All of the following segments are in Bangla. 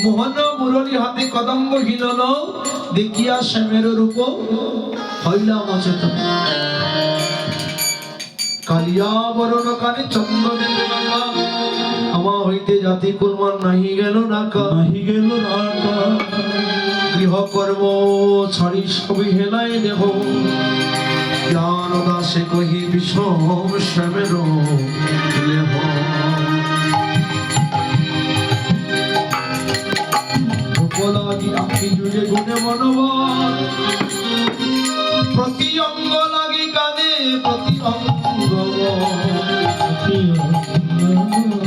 মোহন মুরলী হাতে কদম্ব হিলন দেখিয়া শ্যামের রূপ হইলাম অচেতন। কালিয়া বরণ কানে চন্দনে গঙ্গা আমা হইতে জাতি কুলমান নাহি গেল নাকা গৃহকর্ম ছাড়ি সবই হেলায় দেহ জ্ঞান দাসে কহি বিষম শ্যামের লেহ। লাগি আপনি জুড়ে গুণে মনোবল প্রতি অঙ্গ লাগি কানে প্রতি অঙ্গ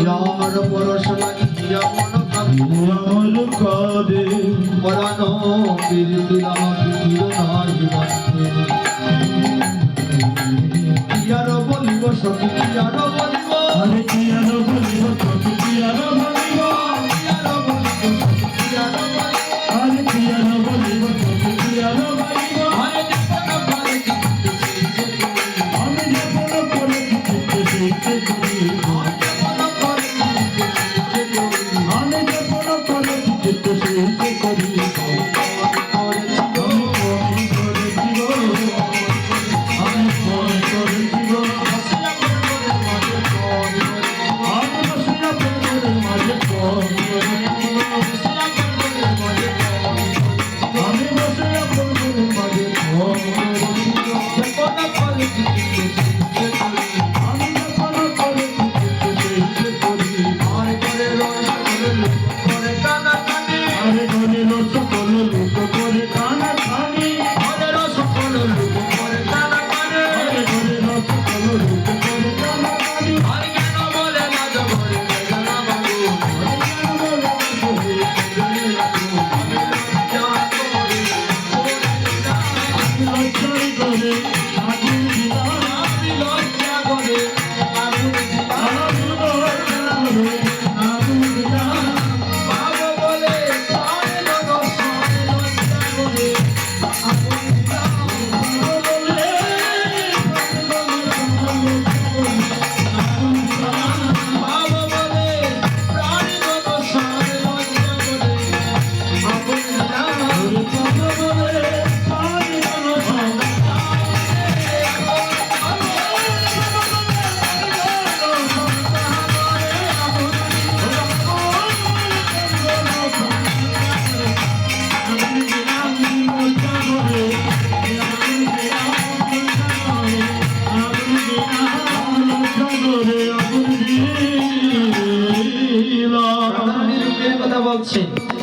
যার পরশ লাগি দিয়া মন কাঁদে পরাণ বীর তুলা বীর নাই বাঁধে কিয়ার বলিব সখী কিয়ার বলিব আরে কিয়ার বলিব সখী কিয়ার বলিব কিয়ার বলিব সখী কিয়ার বলিব আরে কিয়ার বলিব সখী কিয়ার বলিব আরে যেপন করে চিত্তে আমি যেপন করে চিত্তে সেইতে করি আমি যেপন করে চিত্তে সেইতে করি কথা বলছেন।